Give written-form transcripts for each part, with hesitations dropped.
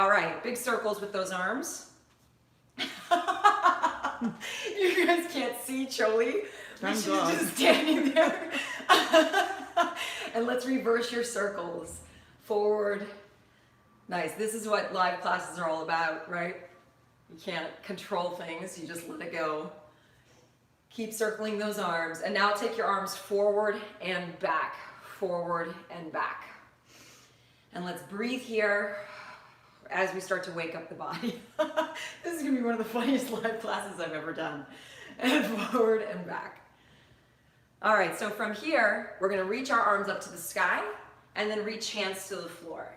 All right, big circles with those arms. You guys can't see Choli. She's just standing there. And let's reverse your circles. Forward. Nice. This is what live classes are all about, right? You can't control things. You just let it go. Keep circling those arms. And now take your arms forward and back. Forward and back. And let's breathe here as we start to wake up the body. This is going to be one of the funniest live classes I've ever done. And forward and back. All right, so from here, we're going to reach our arms up to the sky and then reach hands to the floor.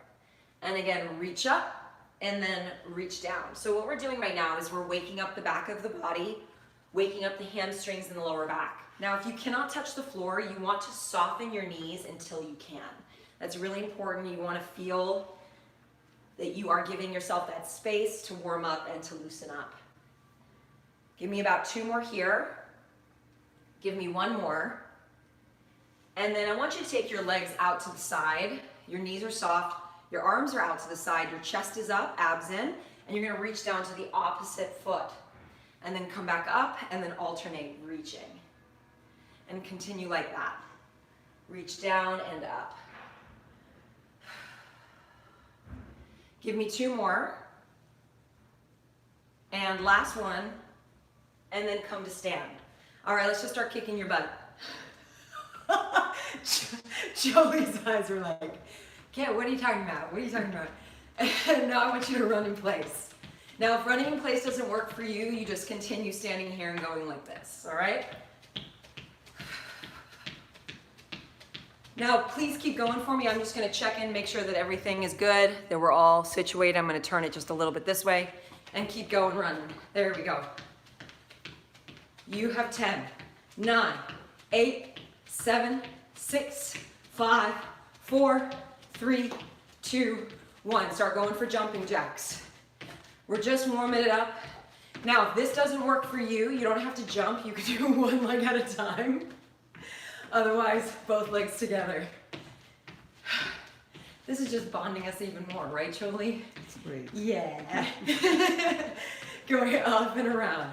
And again, reach up and then reach down. So what we're doing right now is we're waking up the back of the body, waking up the hamstrings and the lower back. Now, if you cannot touch the floor, you want to soften your knees until you can. That's really important. You want to feel that you are giving yourself that space to warm up and to loosen up. Give me about 2 more here. Give me 1 more. And then I want you to take your legs out to the side. Your knees are soft. Your arms are out to the side. Your chest is up, abs in. And you're going to reach down to the opposite foot. And then come back up and then alternate reaching. And continue like that. Reach down and up. Give me 2 more. And last one. And then come to stand. All right, let's just start kicking your butt. Joey's eyes are like, "Yeah, what are you talking about? What are you talking about?" And now I want you to run in place. Now, if running in place doesn't work for you, you just continue standing here and going like this, all right? Now, please keep going for me. I'm just going to check in, make sure that everything is good, that we're all situated. I'm going to turn it just a little bit this way and keep going, running. There we go. You have 10, 9, 8, 7, 6, 5, 4, 3, 2, 1. Start going for jumping jacks. We're just warming it up. Now, if this doesn't work for you, you don't have to jump. You can do 1 leg at a time. Otherwise, both legs together. This is just bonding us even more, right, Choli? It's great. Yeah. Going up and around.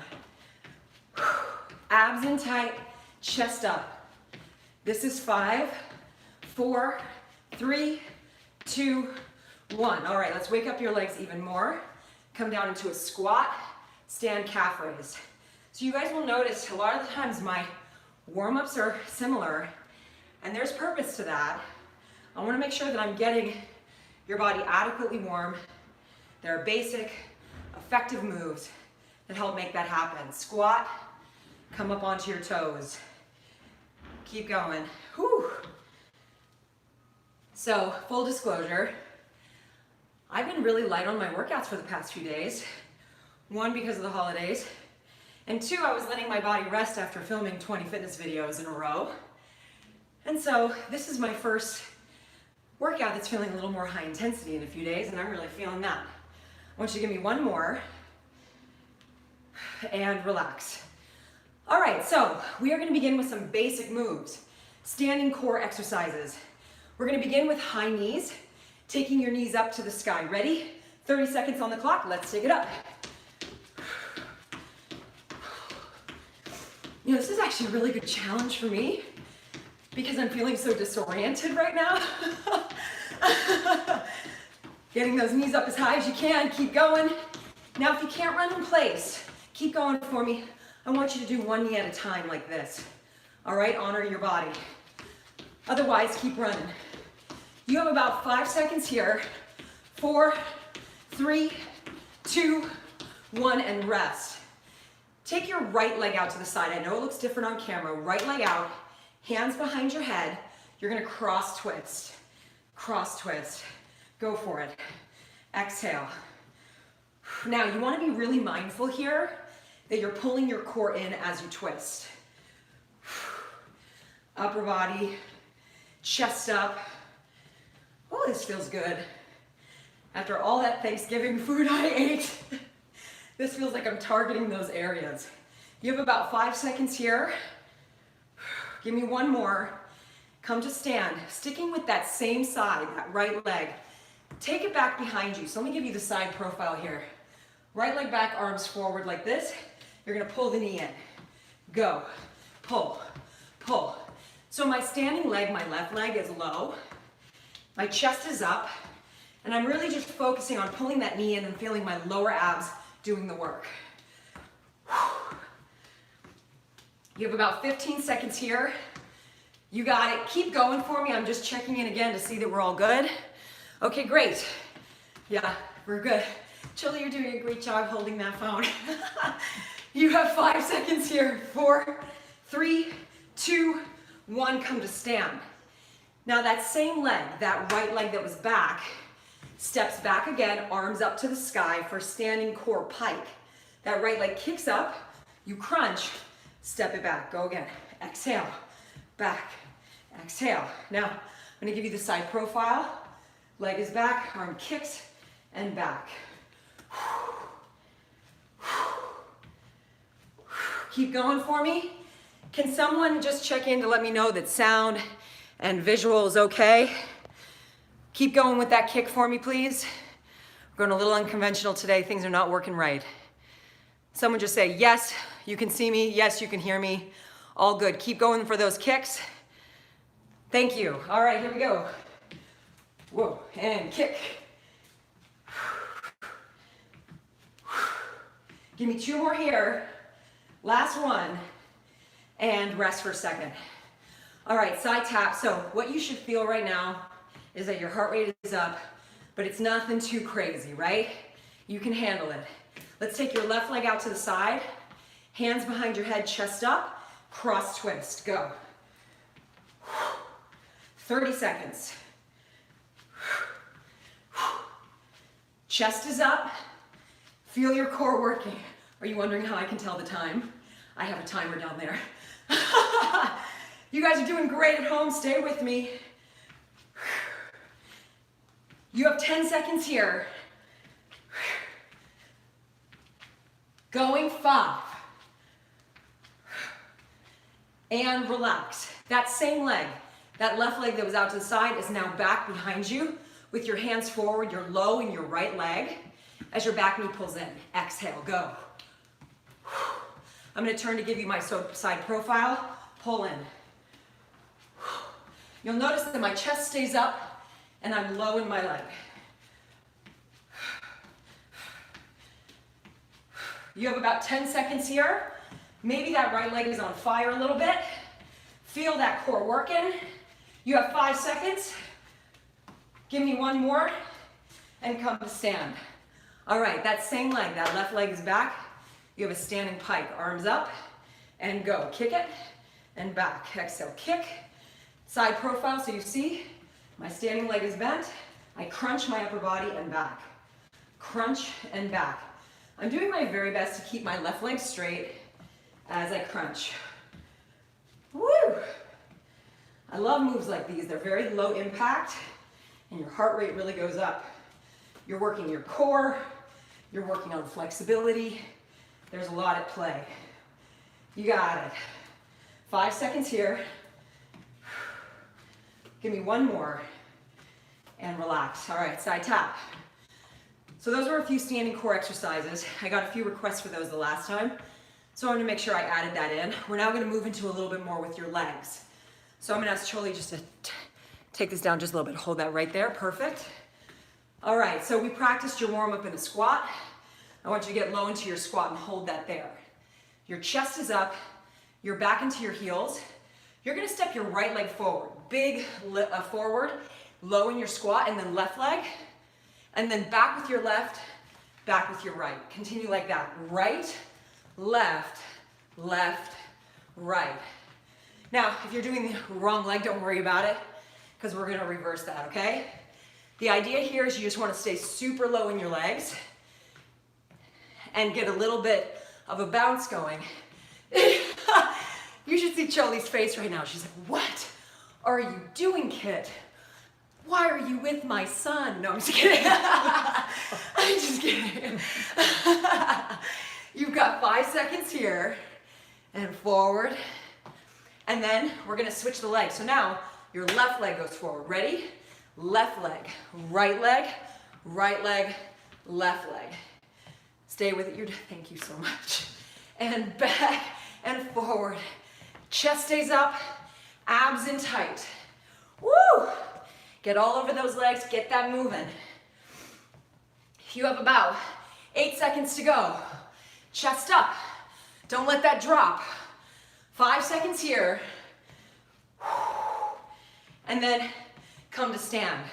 Abs in tight, chest up. This is 5, 4, 3, 2, 1. All right, let's wake up your legs even more. Come down into a squat, stand calf raise. So you guys will notice a lot of the times my warm-ups are similar, and there's purpose to that. I want to make sure that I'm getting your body adequately warm. There are basic, effective moves that help make that happen. Squat, come up onto your toes. Keep going. Whew. So, full disclosure, I've been really light on my workouts for the past few days. 1, because of the holidays. And 2, I was letting my body rest after filming 20 fitness videos in a row. And so this is my first workout that's feeling a little more high intensity in a few days, and I'm really feeling that. I want you to give me 1 more and relax. All right, so we are going to begin with some basic moves, standing core exercises. We're going to begin with high knees, taking your knees up to the sky. Ready? 30 seconds on the clock. Let's take it up. You know, this is actually a really good challenge for me because I'm feeling so disoriented right now. Getting those knees up as high as you can. Keep going. Now, if you can't run in place, keep going for me. I want you to do 1 knee at a time like this. All right? Honor your body. Otherwise, keep running. You have about 5 seconds here. 4, 3, 2, 1, and rest. Take your right leg out to the side. I know it looks different on camera. Right leg out, hands behind your head. You're gonna cross twist. Cross twist. Go for it. Exhale. Now, you wanna be really mindful here that you're pulling your core in as you twist. Upper body, chest up. Oh, this feels good. After all that Thanksgiving food I ate, this feels like I'm targeting those areas. You have about 5 seconds here. Give me 1 more. Come to stand. Sticking with that same side, that right leg. take it back behind you. So let me give you the side profile here. Right leg back, arms forward like this. You're gonna pull the knee in. Go, pull, pull. So my standing leg, my left leg is low. My chest is up. And I'm really just focusing on pulling that knee in and feeling my lower abs doing the work. You have about 15 seconds here. You got it. Keep going for me. I'm just checking in again to see that we're all good. Okay, great. Yeah, we're good. Chili, you're doing a great job holding that phone. You have 5 seconds here. 4, 3, 2, 1, come to stand. Now that same leg, that right leg that was back, steps back again, arms up to the sky for standing core pike. That right leg kicks up, you crunch, step it back, go again. Exhale, back, exhale. Now, I'm gonna give you the side profile. Leg is back, arm kicks, and back. Keep going for me. Can someone just check in to let me know that sound and visual is okay? Keep going with that kick for me, please. We're going a little unconventional today. Things are not working right. Someone just say, yes, you can see me. Yes, you can hear me. All good. Keep going for those kicks. Thank you. All right, here we go. Whoa, and kick. Give me 2 more here. Last one. And rest for a second. All right, side tap. So what you should feel right now is that your heart rate is up, but it's nothing too crazy, right? You can handle it. Let's take your left leg out to the side, hands behind your head, chest up, cross twist, go. 30 seconds. Chest is up, feel your core working. Are you wondering how I can tell the time? I have a timer down there. You guys are doing great at home, stay with me. You have 10 seconds here. Going 5. And relax. That same leg, that left leg that was out to the side is now back behind you with your hands forward. You're low in your right leg as your back knee pulls in. Exhale, go. I'm gonna turn to give you my side profile. Pull in. You'll notice that my chest stays up and I'm low in my leg. You have about 10 seconds here. Maybe that right leg is on fire a little bit. Feel that core working. You have 5 seconds. Give me 1 more and come to stand. All right, that same leg, that left leg is back. You have a standing pike, arms up and go. Kick it and back. Exhale, kick. Side profile, so you see my standing leg is bent. I crunch my upper body and back. Crunch and back. I'm doing my very best to keep my left leg straight as I crunch. Woo! I love moves like these. They're very low impact and your heart rate really goes up. You're working your core. You're working on flexibility. There's a lot at play. You got it. 5 seconds here. Give me 1 more and relax. All right, side tap. So those were a few standing core exercises. I got a few requests for those the last time, so I wanted to make sure I added that in. We're now gonna move into a little bit more with your legs. So I'm gonna ask Charlie just to take this down just a little bit. Hold that right there, perfect. All right, so we practiced your warm up in a squat. I want you to get low into your squat and hold that there. Your chest is up, you're back into your heels. You're gonna step your right leg forward, big forward, low in your squat, and then left leg, and then back with your left, back with your right. Continue like that, right, left, left, right. Now, if you're doing the wrong leg, don't worry about it, because we're gonna reverse that, okay? The idea here is you just wanna stay super low in your legs and get a little bit of a bounce going. You should see Charlie's face right now. She's like, what are you doing, Kit? Why are you with my son? No, I'm just kidding. I'm just kidding. You've got 5 seconds here and forward. And then we're gonna switch the legs. So now your left leg goes forward. Ready? left leg, right leg, right leg, left leg. Stay with it, thank you so much. And back and forward. Chest stays up, abs in tight. Woo! Get all over those legs, get that moving. You have about 8 seconds to go. Chest up, don't let that drop. 5 seconds here. And then come to stand.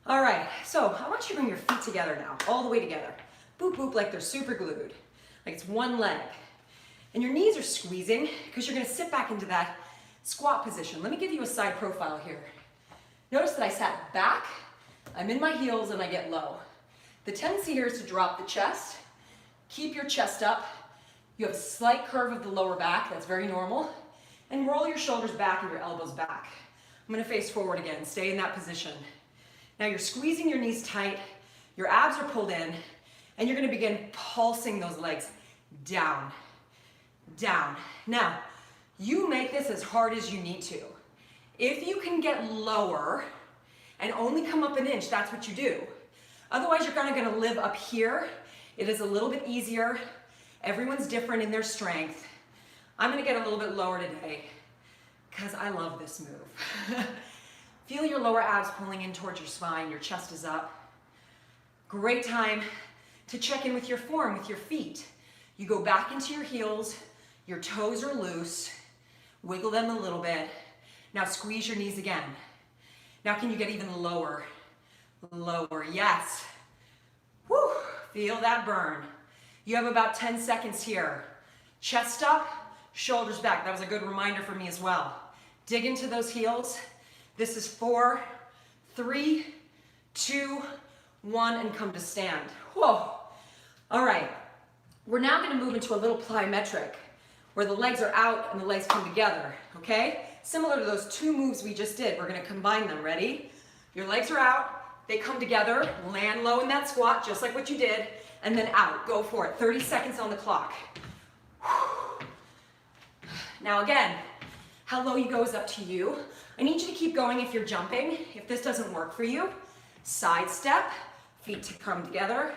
All right, so I want you to bring your feet together now, all the way together. Boop, boop, like they're super glued, like it's one leg. And your knees are squeezing because you're gonna sit back into that squat position. Let me give you a side profile here. Notice that I sat back, I'm in my heels, and I get low. The tendency here is to drop the chest, keep your chest up. You have a slight curve of the lower back, that's very normal. And roll your shoulders back and your elbows back. I'm gonna face forward again, stay in that position. Now you're squeezing your knees tight, your abs are pulled in, and you're gonna begin pulsing those legs down, down. Now, you make this as hard as you need to. If you can get lower and only come up an inch, that's what you do. Otherwise, you're kind of gonna live up here. It is a little bit easier. Everyone's different in their strength. I'm gonna get a little bit lower today because I love this move. Feel your lower abs pulling in towards your spine, your chest is up. Great time to check in with your form, with your feet. You go back into your heels, your toes are loose, wiggle them a little bit. Now squeeze your knees again. Now can you get even lower? Lower, yes. Woo, feel that burn. You have about 10 seconds here. Chest up, shoulders back. That was a good reminder for me as well. Dig into those heels. This is 4, 3, 2, 1, and come to stand. Whoa. All right, we're now gonna move into a little plyometric where the legs are out and the legs come together, okay? Similar to those 2 moves we just did, we're gonna combine them, ready? Your legs are out, they come together, land low in that squat, just like what you did, and then out, go for it. 30 seconds on the clock. Now again, how low you go is up to you. I need you to keep going if you're jumping. If this doesn't work for you, side step, feet to come together,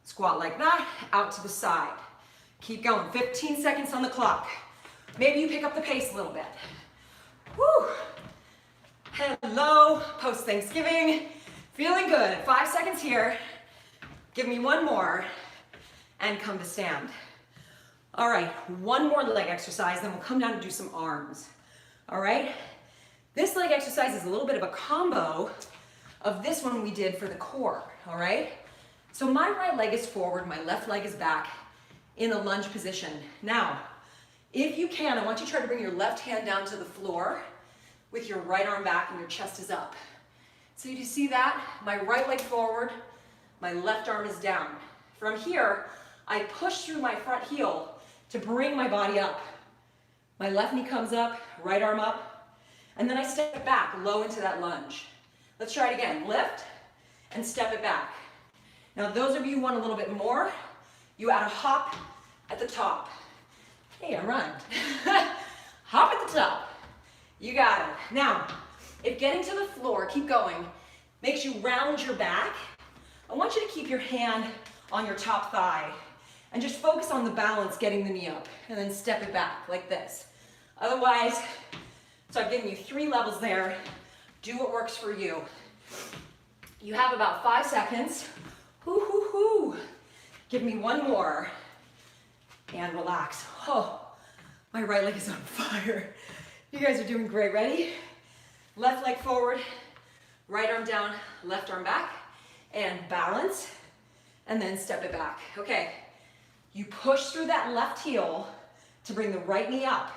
squat like that, out to the side. Keep going, 15 seconds on the clock. Maybe you pick up the pace a little bit. Woo! Hello, post-Thanksgiving. Feeling good, 5 seconds here. Give me one more and come to stand. All right, one more leg exercise, then we'll come down and do some arms. All right? This leg exercise is a little bit of a combo of this one we did for the core, all right? So my right leg is forward, my left leg is back in a lunge position. Now, if you can, I want you to try to bring your left hand down to the floor with your right arm back and your chest is up. So you see that? My right leg forward, my left arm is down. From here, I push through my front heel to bring my body up. My left knee comes up, right arm up, and then I step back low into that lunge. Let's try it again. Lift and step it back. Now those of you who want a little bit more, you add a hop at the top. Hey, I rhymed. Hop at the top. You got it. Now, if getting to the floor, keep going, makes you round your back, I want you to keep your hand on your top thigh and just focus on the balance, getting the knee up, and then step it back like this. Otherwise, so I've given you 3 levels there. Do what works for you. You have about 5 seconds. Hoo, hoo, hoo. Give me one more. And relax. Oh, my right leg is on fire. You guys are doing great. Ready? Left leg forward, right arm down, left arm back, and balance, and then step it back. Okay, you push through that left heel to bring the right knee up.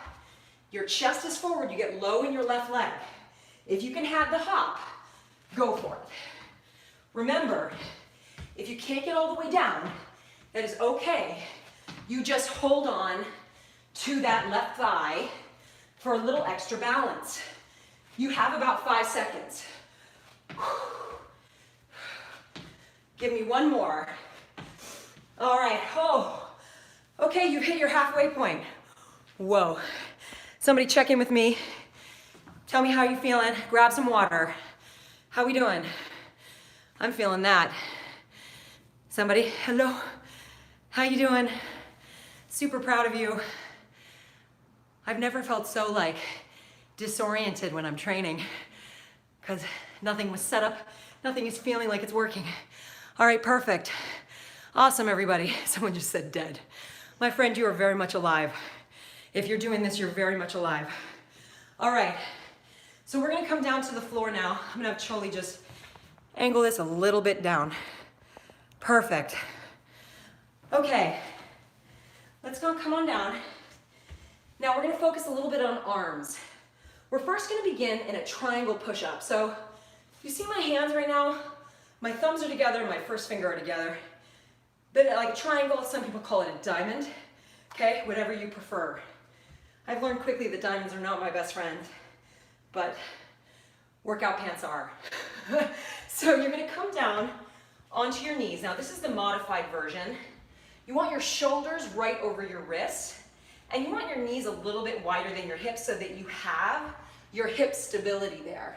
Your chest is forward, you get low in your left leg. If you can have the hop, go for it. Remember, if you can't get all the way down, that is okay. You just hold on to that left thigh for a little extra balance. You have about 5 seconds. Give me one more. All right, oh, okay, you hit your halfway point. Whoa, somebody check in with me. Tell me how you're feeling, grab some water. How we doing? I'm feeling that. Somebody, hello, how you doing? Super proud of you. I've never felt so like disoriented when I'm training because nothing was set up, nothing is feeling like it's working. All right, perfect. Awesome, everybody. Someone just said dead. My friend, you are very much alive. If you're doing this, you're very much alive. All right, so we're gonna come down to the floor now. I'm gonna have Choli just angle this a little bit down. Perfect. Okay, let's go, come on down. Now we're gonna focus a little bit on arms. We're first gonna begin in a triangle push-up. So you see my hands right now? My thumbs are together, my first finger are together. But like a triangle, some people call it a diamond. Okay, whatever you prefer. I've learned quickly that diamonds are not my best friend, but workout pants are. So you're gonna come down onto your knees. Now this is the modified version. You want your shoulders right over your wrists, and you want your knees a little bit wider than your hips so that you have your hip stability there.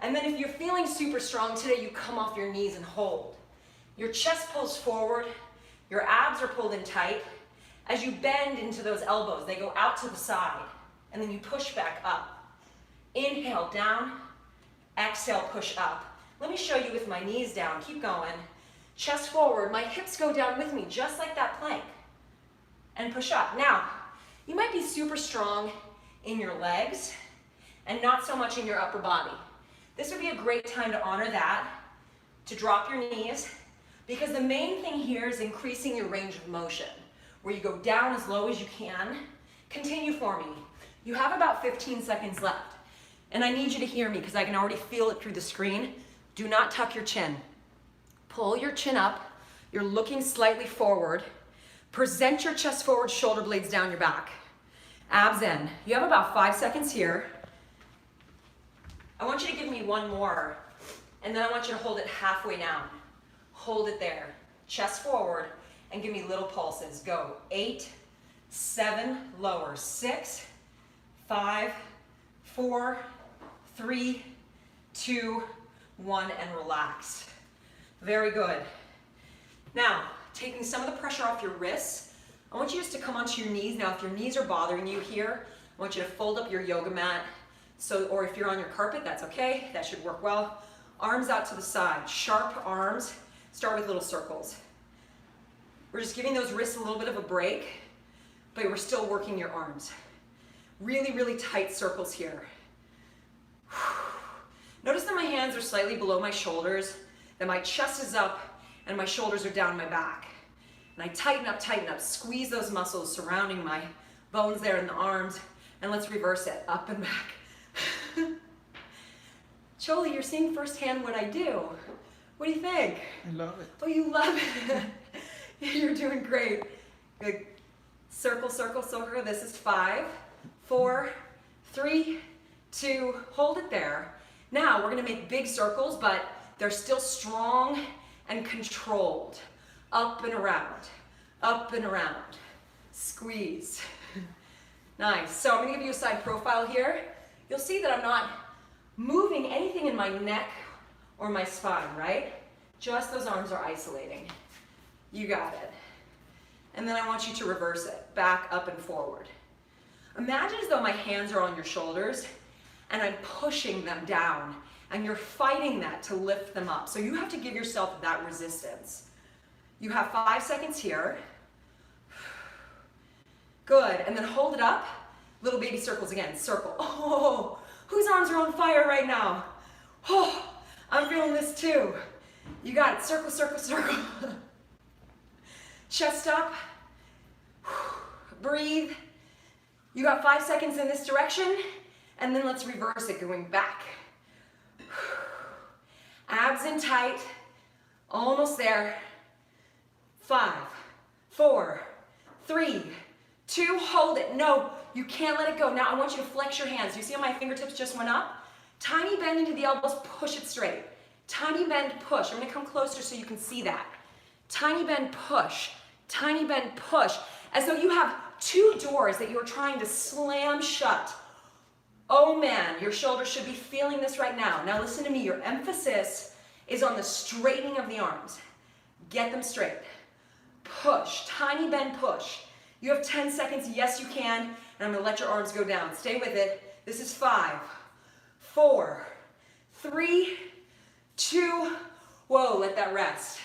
And then if you're feeling super strong today, you come off your knees and hold. Your chest pulls forward, your abs are pulled in tight. As you bend into those elbows, they go out to the side, and then you push back up. Inhale, down, exhale, push up. Let me show you with my knees down, keep going. Chest forward, my hips go down with me, just like that plank. And push up. Now, you might be super strong in your legs, and not so much in your upper body. This would be a great time to honor that, to drop your knees, because the main thing here is increasing your range of motion, where you go down as low as you can. Continue for me. You have about 15 seconds left, and I need you to hear me because I can already feel it through the screen. Do not tuck your chin. Pull your chin up. You're looking slightly forward. Present your chest forward, shoulder blades down your back. Abs in. You have about 5 seconds here. I want you to give me one more, and then I want you to hold it halfway down. Hold it there. Chest forward, and give me little pulses. Go. 8, 7, lower. 6, 5, 4, 3, 2, 1, and relax. Very good. Now, taking some of the pressure off your wrists, I want you just to come onto your knees. Now, if your knees are bothering you here, I want you to fold up your yoga mat. So, or if you're on your carpet, that's okay. That should work well. Arms out to the side. Sharp arms. Start with little circles. We're just giving those wrists a little bit of a break, but we're still working your arms. Really, really tight circles here. Notice that my hands are slightly below my shoulders, that my chest is up, and my shoulders are down my back. And I tighten up, squeeze those muscles surrounding my bones there in the arms, and let's reverse it, up and back. Choli, you're seeing firsthand what I do. What do you think? I love it. Oh, you love it. You're doing great. Good. Circle, circle, circle. This is 5, 4, 3, 2, hold it there. Now we're gonna make big circles, but they're still strong and controlled. Up and around, up and around. Squeeze. Nice. So I'm gonna give you a side profile here. You'll see that I'm not moving anything in my neck or my spine, right? Just those arms are isolating. You got it. And then I want you to reverse it, back, up, and forward. Imagine as though my hands are on your shoulders and I'm pushing them down, and you're fighting that to lift them up. So you have to give yourself that resistance. You have 5 seconds here. Good, and then hold it up. Little baby circles again, circle. Oh, whose arms are on fire right now? Oh, I'm feeling this too. You got it, circle, circle, circle. Chest up, breathe. You got 5 seconds in this direction, and then let's reverse it, going back. Abs in tight, almost there. 5, 4, 3, 2, hold it. No, you can't let it go. Now I want you to flex your hands. You see how my fingertips just went up? Tiny bend into the elbows, push it straight. Tiny bend, push. I'm gonna come closer so you can see that. Tiny bend, push. Tiny bend, push. As though you have 2 doors that you're trying to slam shut. Oh man, your shoulders should be feeling this right now. Now listen to me, your emphasis is on the straightening of the arms. Get them straight. Push, tiny bend push. You have 10 seconds, yes you can, and I'm gonna let your arms go down. Stay with it. This is 5, 4, 3, 2, whoa, let that rest.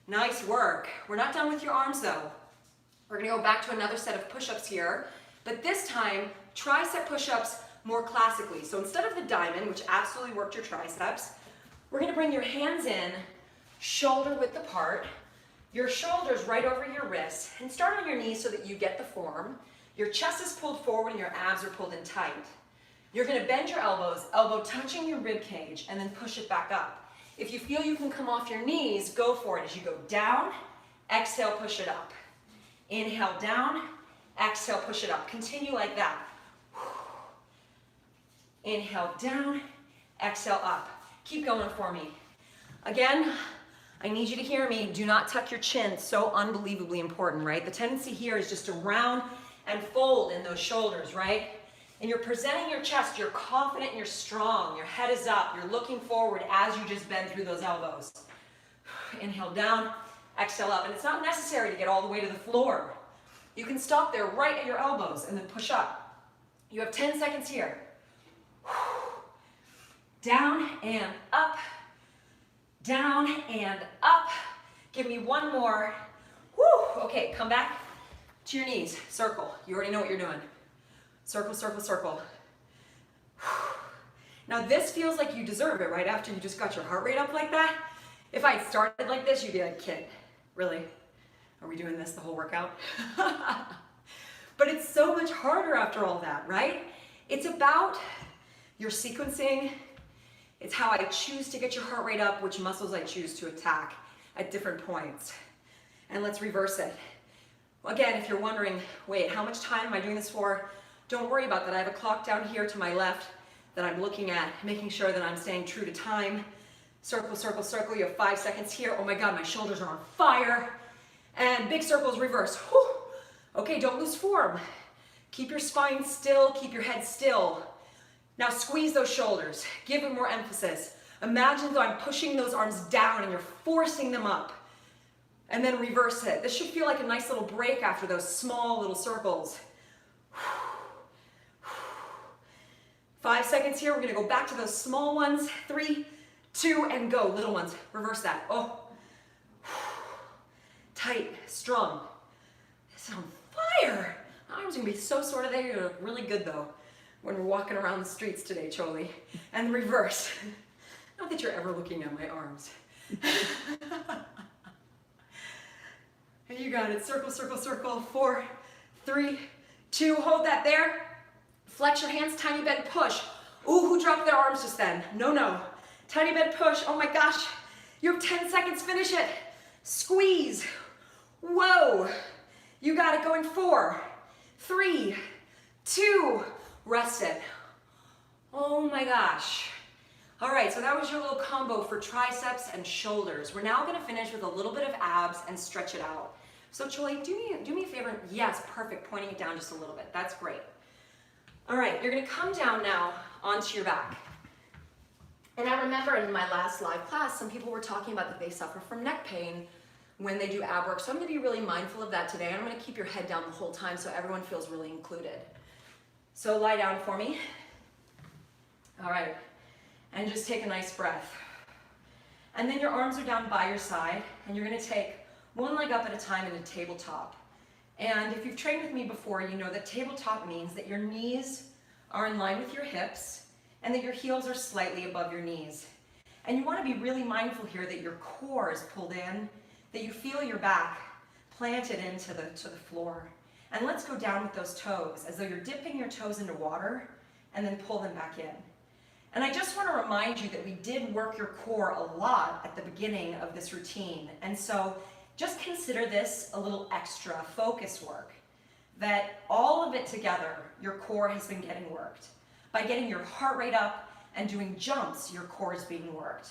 Nice work. We're not done with your arms though. We're gonna go back to another set of push-ups here, but this time, tricep push-ups more classically. So instead of the diamond, which absolutely worked your triceps, we're gonna bring your hands in, shoulder width apart, your shoulders right over your wrists, and start on your knees so that you get the form. Your chest is pulled forward and your abs are pulled in tight. You're gonna bend your elbows, elbow touching your rib cage, and then push it back up. If you feel you can come off your knees, go for it. As you go down, exhale, push it up. Inhale down, exhale, push it up. Continue like that. Inhale down, exhale up. Keep going for me. Again, I need you to hear me. Do not tuck your chin. So unbelievably important, right? The tendency here is just to round and fold in those shoulders, right? And you're presenting your chest. You're confident and you're strong. Your head is up. You're looking forward as you just bend through those elbows. Inhale down, exhale up. And it's not necessary to get all the way to the floor. You can stop there right at your elbows and then push up. You have 10 seconds here. Down and up. Down and up. Give me one more. Woo. Okay, come back to your knees. Circle. You already know what you're doing. Circle, circle, circle. Now this feels like you deserve it right after you just got your heart rate up like that. If I started like this, you'd be like, kid, really? Are we doing this the whole workout? But it's so much harder after all that, right? It's about your sequencing. It's how I choose to get your heart rate up, which muscles I choose to attack at different points. And let's reverse it. Again, if you're wondering, wait, how much time am I doing this for? Don't worry about that. I have a clock down here to my left that I'm looking at, making sure that I'm staying true to time. Circle, circle, circle. You have 5 seconds here. Oh my God, my shoulders are on fire. And big circles, reverse. Whew. Okay, don't lose form. Keep your spine still, keep your head still. Now squeeze those shoulders, give it more emphasis. Imagine though I'm pushing those arms down and you're forcing them up. And then reverse it. This should feel like a nice little break after those small little circles. 5 seconds here, we're gonna go back to those small ones. 3, 2, and go. Little ones, reverse that. Oh. Tight, strong. This is on fire. My arms are gonna be so sore today. You're really good though when we're walking around the streets today, Choli. And reverse. Not that you're ever looking at my arms. And you got it. Circle, circle, circle. 4, 3, 2. Hold that there. Flex your hands, tiny bend, push. Ooh, who dropped their arms just then? No, no. Tiny bend, push. Oh my gosh. You have 10 seconds. Finish it. Squeeze. Whoa. You got it. Going 4, 3, 2. Rest it. Oh my gosh. All right, so that was your little combo for triceps and shoulders. We're now gonna finish with a little bit of abs and stretch it out. So Choli, do me a favor. Yes, perfect, pointing it down just a little bit. That's great. All right, you're gonna come down now onto your back. And I remember in my last live class, some people were talking about that they suffer from neck pain when they do ab work. So I'm gonna be really mindful of that today. And I'm gonna keep your head down the whole time so everyone feels really included. So lie down for me. All right, and just take a nice breath. And then your arms are down by your side, and you're gonna take one leg up at a time in a tabletop. And if you've trained with me before, you know that tabletop means that your knees are in line with your hips and that your heels are slightly above your knees. And you wanna be really mindful here that your core is pulled in, that you feel your back planted into the floor. And let's go down with those toes as though you're dipping your toes into water and then pull them back in. And I just want to remind you that we did work your core a lot at the beginning of this routine. And so just consider this a little extra focus work, that all of it together, your core has been getting worked. By getting your heart rate up and doing jumps, your core is being worked.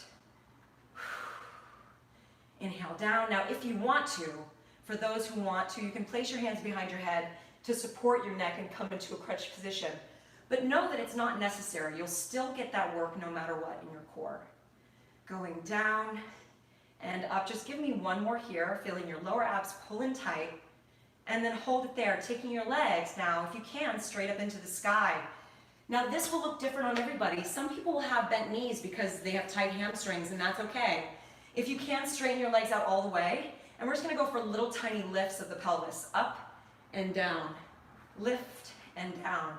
Inhale down. Now, if you want to, for those who want to, you can place your hands behind your head to support your neck and come into a crunch position. but know that it's not necessary. You'll still get that work no matter what in your core. Going down and up. Just give me one more here, feeling your lower abs pull in tight, and then hold it there, taking your legs now, if you can, straight up into the sky. Now this will look different on everybody. Some people will have bent knees because they have tight hamstrings, and that's okay. If you can, straighten your legs out all the way, and we're just gonna go for little tiny lifts of the pelvis, up and down, lift and down.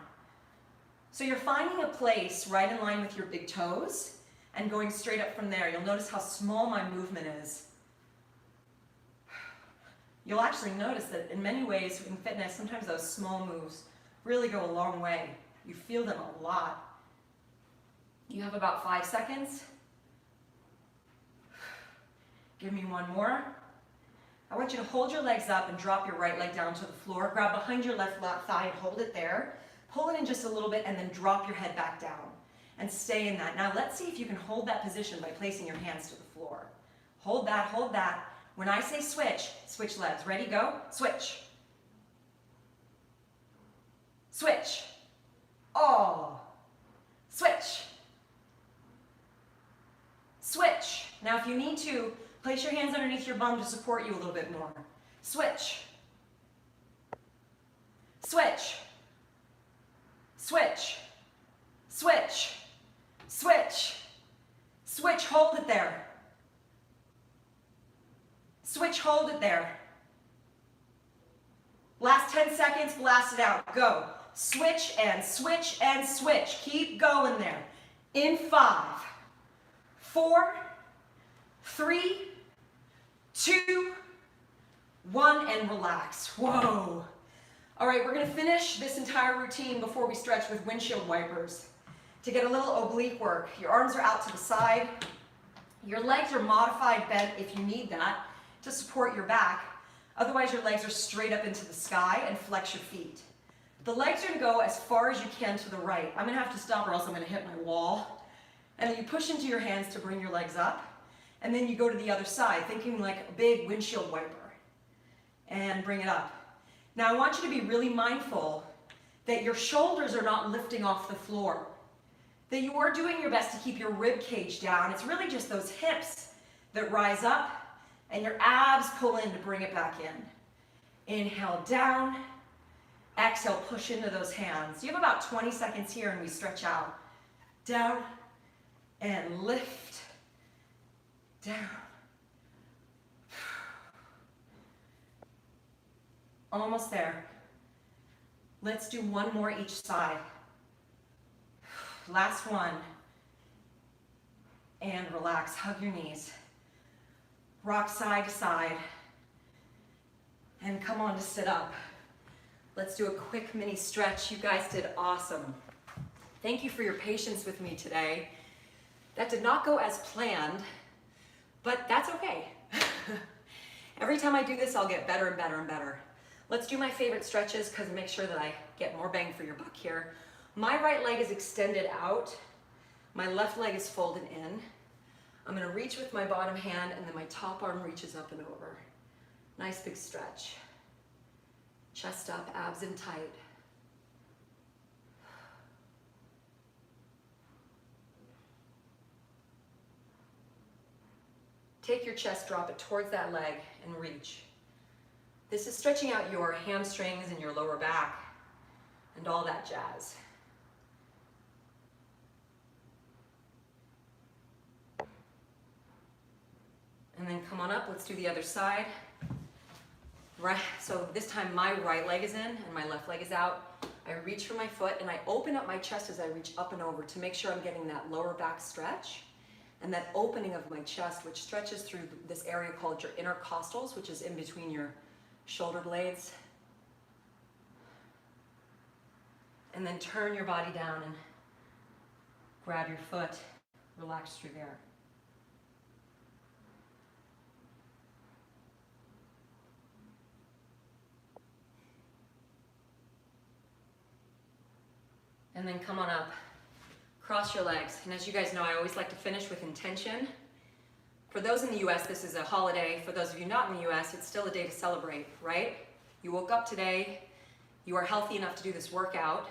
So you're finding a place right in line with your big toes and going straight up from there. You'll notice how small my movement is. You'll actually notice that in many ways in fitness, sometimes those small moves really go a long way. You feel them a lot. You have about 5 seconds. Give me one more. I want you to hold your legs up and drop your right leg down to the floor. Grab behind your left thigh and hold it there. Pull it in just a little bit and then drop your head back down. And stay in that. Now let's see if you can hold that position by placing your hands to the floor. Hold that, hold that. When I say switch, switch legs. Ready, go? Switch. Switch. Oh. Switch. Switch. Now if you need to, place your hands underneath your bum to support you a little bit more. Switch. Switch. Switch. Switch. Switch. Switch, hold it there. Switch, hold it there. Last 10 seconds, blast it out. Go. Switch and switch and switch. Keep going there. In 5, 4, 3, 2, 1, and relax. Whoa. All right, we're gonna finish this entire routine before we stretch with windshield wipers to get a little oblique work. Your arms are out to the side. Your legs are modified bent if you need that to support your back. Otherwise, your legs are straight up into the sky and flex your feet. The legs are gonna go as far as you can to the right. I'm gonna have to stop or else I'm gonna hit my wall. And then you push into your hands to bring your legs up. And then you go to the other side, thinking like a big windshield wiper. And bring it up. Now I want you to be really mindful that your shoulders are not lifting off the floor. That you are doing your best to keep your rib cage down. It's really just those hips that rise up and your abs pull in to bring it back in. Inhale down, exhale, push into those hands. You have about 20 seconds here and we stretch out. Down and lift, down. Almost there. Let's do one more each side. Last one. And relax, hug your knees. Rock side to side. And come on to sit up. Let's do a quick mini stretch. You guys did awesome. Thank you for your patience with me today. That did not go as planned, but that's okay. Every time I do this, I'll get better and better and better. Let's do my favorite stretches because make sure that I get more bang for your buck here. My right leg is extended out. My left leg is folded in. I'm gonna reach with my bottom hand and then my top arm reaches up and over. Nice big stretch. Chest up, abs in tight. Take your chest, drop it towards that leg and reach. This is stretching out your hamstrings and your lower back and all that jazz. And then come on up, let's do the other side. Right, so this time my right leg is in and my left leg is out. I reach for my foot and I open up my chest as I reach up and over to make sure I'm getting that lower back stretch and that opening of my chest, which stretches through this area called your intercostals, which is in between your shoulder blades. And then turn your body down and grab your foot, relax through there. And then come on up, cross your legs. And as you guys know, I always like to finish with intention. For those in the US, this is a holiday. For those of you not in the US, it's still a day to celebrate, right? You woke up today, you are healthy enough to do this workout,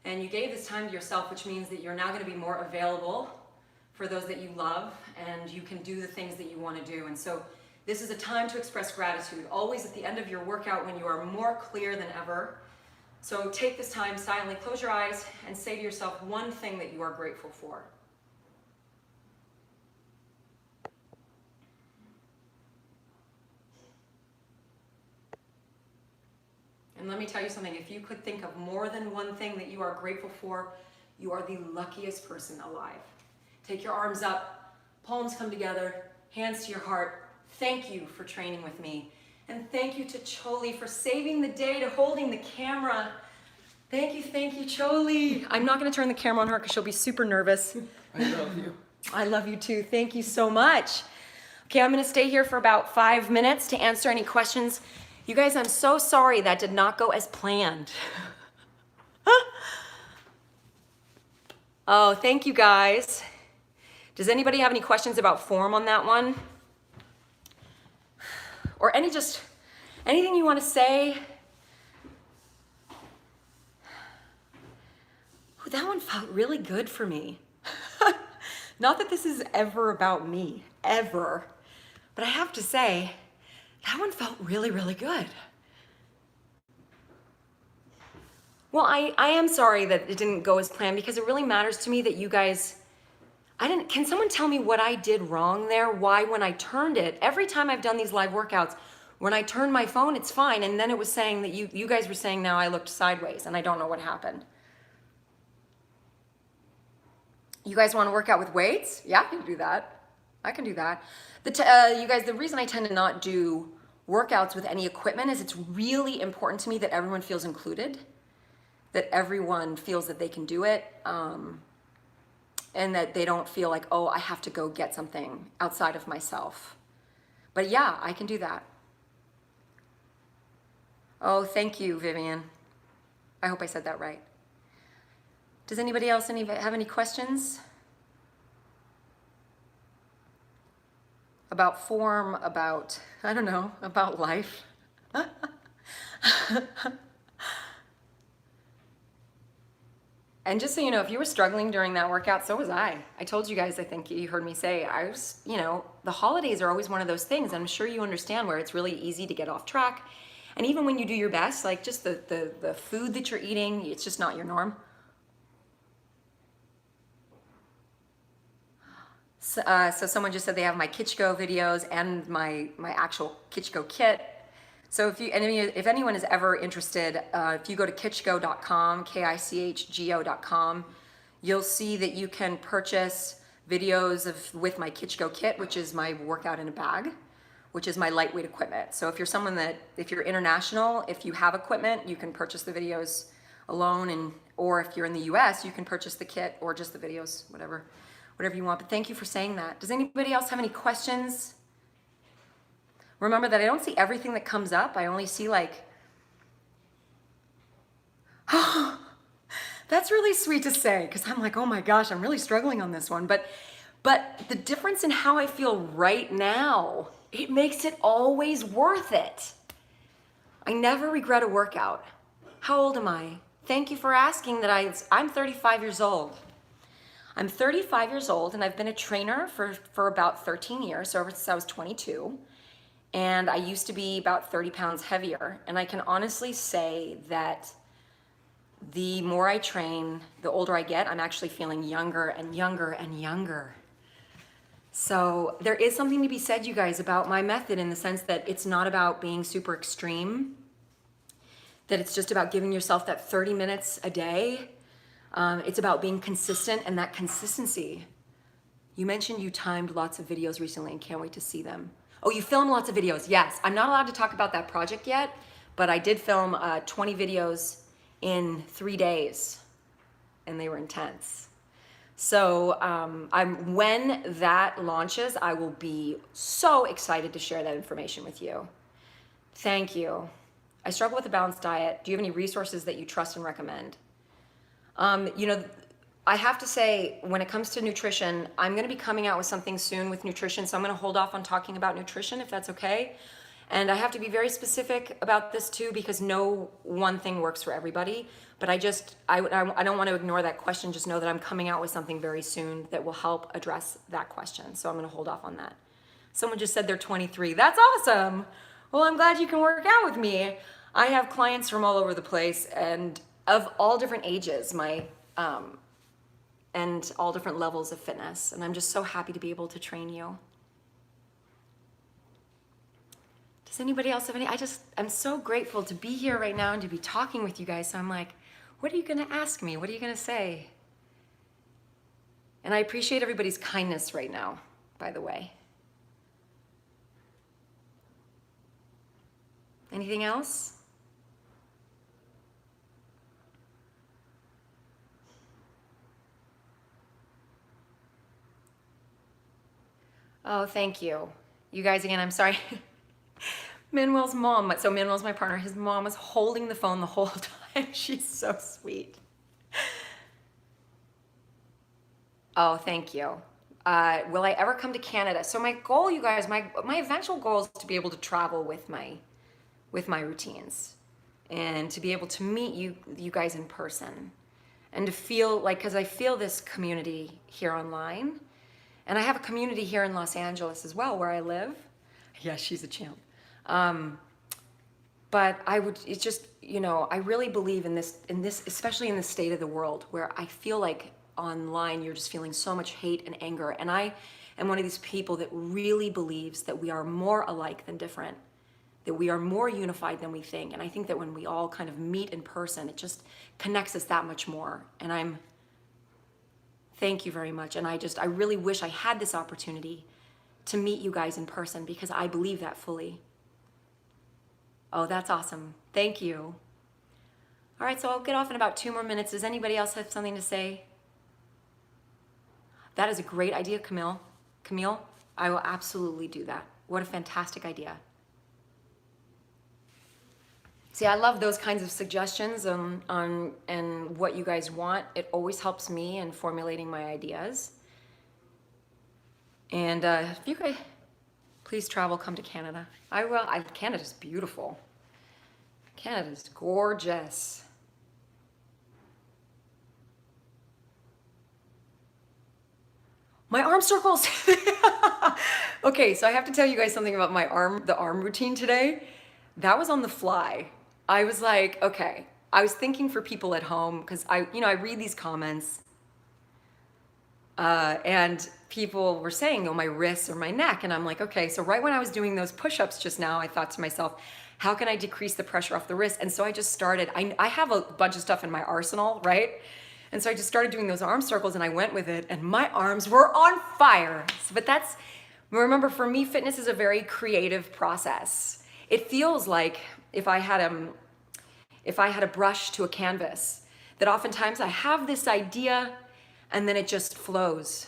And you gave this time to yourself, which means that you're now going to be more available for those that you love, and you can do the things that you want to do. And so this is a time to express gratitude, always at the end of your workout when you are more clear than ever. So take this time silently, close your eyes, and say to yourself one thing that you are grateful for. And let me tell you something, if you could think of more than one thing that you are grateful for, you are the luckiest person alive. Take your arms up, palms come together, hands to your heart. Thank you for training with me. And thank you to Choli for saving the day, to holding the camera. Thank you, Choli. I'm not gonna turn the camera on her because she'll be super nervous. I love you. I love you too, thank you so much. Okay, I'm gonna stay here for about 5 minutes to answer any questions. You guys, I'm so sorry that did not go as planned. Oh, thank you guys. Does anybody have any questions about form on that one? Or anything you want to say? Ooh, that one felt really good for me. Not that this is ever about me, ever. But I have to say, that one felt really, really good. Well, I am sorry that it didn't go as planned because it really matters to me that you guys, can someone tell me what I did wrong there? Why when I turned it, every time I've done these live workouts, when I turned my phone, it's fine. And then it was saying that you guys were saying now I looked sideways and I don't know what happened. You guys want to work out with weights? Yeah, I can do that. I can do that. You guys, the reason I tend to not do workouts with any equipment is it's really important to me that everyone feels included, that everyone feels that they can do it, and that they don't feel like, oh, I have to go get something outside of myself. But yeah, I can do that. Oh, thank you, Vivian. I hope I said that right. Does anybody else have any questions? About form, about, I don't know, about life. And just so you know, if you were struggling during that workout, so was I. I told you guys, I think you heard me say, I was, the holidays are always one of those things. I'm sure you understand where it's really easy to get off track. And even when you do your best, like just the food that you're eating, it's just not your norm. So someone just said they have my KICHGO videos and my actual KICHGO kit. So if anyone is ever interested, if you go to kichgo.com, KICHGO.com, you'll see that you can purchase videos with my KICHGO kit, which is my workout in a bag, which is my lightweight equipment. So if you're international, if you have equipment, you can purchase the videos alone, or if you're in the US, you can purchase the kit or just the videos, whatever you want. But thank you for saying that. Does anybody else have any questions? Remember that I don't see everything that comes up. I only see oh, that's really sweet to say, because I'm like, oh my gosh, I'm really struggling on this one. But the difference in how I feel right now, it makes it always worth it. I never regret a workout. How old am I? Thank you for asking that. I'm 35 years old. I'm 35 years old, and I've been a trainer for about 13 years, so ever since I was 22. And I used to be about 30 pounds heavier. And I can honestly say that the more I train, the older I get, I'm actually feeling younger and younger and younger. So there is something to be said, you guys, about my method, in the sense that it's not about being super extreme, that it's just about giving yourself that 30 minutes a day. It's about being consistent, and that consistency. You mentioned you timed lots of videos recently and can't wait to see them. Oh, you filmed lots of videos. Yes, I'm not allowed to talk about that project yet, but I did film 20 videos in 3 days, and they were intense. So when that launches, I will be so excited to share that information with you. Thank you. I struggle with a balanced diet. Do you have any resources that you trust and recommend? I have to say, when it comes to nutrition, I'm going to be coming out with something soon with nutrition, so I'm going to hold off on talking about nutrition, if that's okay. And I have to be very specific about this too, because no one thing works for everybody. But I don't want to ignore that question. Just know that I'm coming out with something very soon that will help address that question. So I'm going to hold off on that. Someone just said they're 23. That's awesome. Well, I'm glad you can work out with me. I have clients from all over the place and of all different ages, and all different levels of fitness. And I'm just so happy to be able to train you. Does anybody else have any? I'm so grateful to be here right now and to be talking with you guys. So I'm like, what are you going to ask me? What are you going to say? And I appreciate everybody's kindness right now, by the way. Anything else? Oh, thank you. You guys, again, I'm sorry. Manuel's mom, so Manuel's my partner, his mom was holding the phone the whole time. She's so sweet. Oh, thank you. Will I ever come to Canada? So my goal, you guys, my eventual goal is to be able to travel with my routines and to be able to meet you guys in person and to feel like, because I feel this community here online. And I have a community here in Los Angeles as well, where I live. Yeah, she's a champ. But it's just, I really believe in this, especially in the state of the world, where I feel like online you're just feeling so much hate and anger. And I am one of these people that really believes that we are more alike than different, that we are more unified than we think. And I think that when we all kind of meet in person, it just connects us that much more. And thank you very much. And I really wish I had this opportunity to meet you guys in person because I believe that fully. Oh, that's awesome. Thank you. All right, so I'll get off in about 2 more minutes. Does anybody else have something to say? That is a great idea, Camille. Camille, I will absolutely do that. What a fantastic idea. See, I love those kinds of suggestions and what you guys want. It always helps me in formulating my ideas. And if you guys, please travel, come to Canada. I will. Canada's beautiful. Canada's gorgeous. My arm circles. Okay, so I have to tell you guys something about the arm routine today. That was on the fly. I was like, okay, I was thinking for people at home because I read these comments and people were saying, oh, my wrists or my neck. And I'm like, okay, so right when I was doing those push-ups just now, I thought to myself, how can I decrease the pressure off the wrist? And so I just started, I have a bunch of stuff in my arsenal, right? And so I just started doing those arm circles and I went with it and my arms were on fire. But remember, for me, fitness is a very creative process. It feels like if I had a brush to a canvas, that oftentimes I have this idea and then it just flows.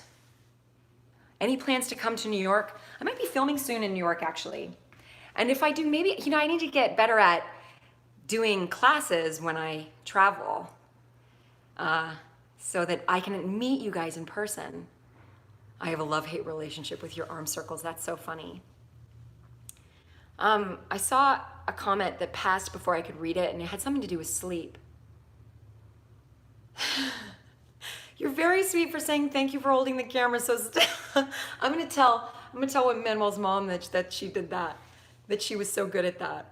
Any plans to come to New York? I might be filming soon in New York, actually. And if I do, maybe, I need to get better at doing classes when I travel so that I can meet you guys in person. I have a love-hate relationship with your arm circles. That's so funny. I saw a comment that passed before I could read it, and it had something to do with sleep. You're very sweet for saying thank you for holding the camera so still. I'm gonna tell Manuel's mom that she did that she was so good at that.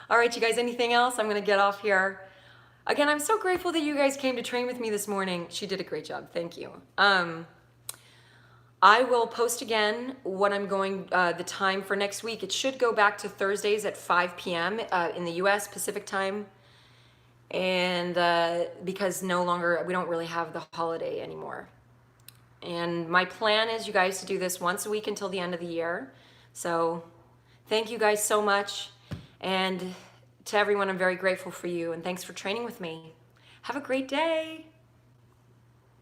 All right, you guys, anything else? I'm gonna get off here. Again, I'm so grateful that you guys came to train with me this morning. She did a great job, thank you. I will post again what I'm going, the time for next week. It should go back to Thursdays at 5 p.m. In the US Pacific time. And because we don't really have the holiday anymore. And my plan is you guys to do this once a week until the end of the year. So thank you guys so much. And to everyone, I'm very grateful for you. And thanks for training with me. Have a great day.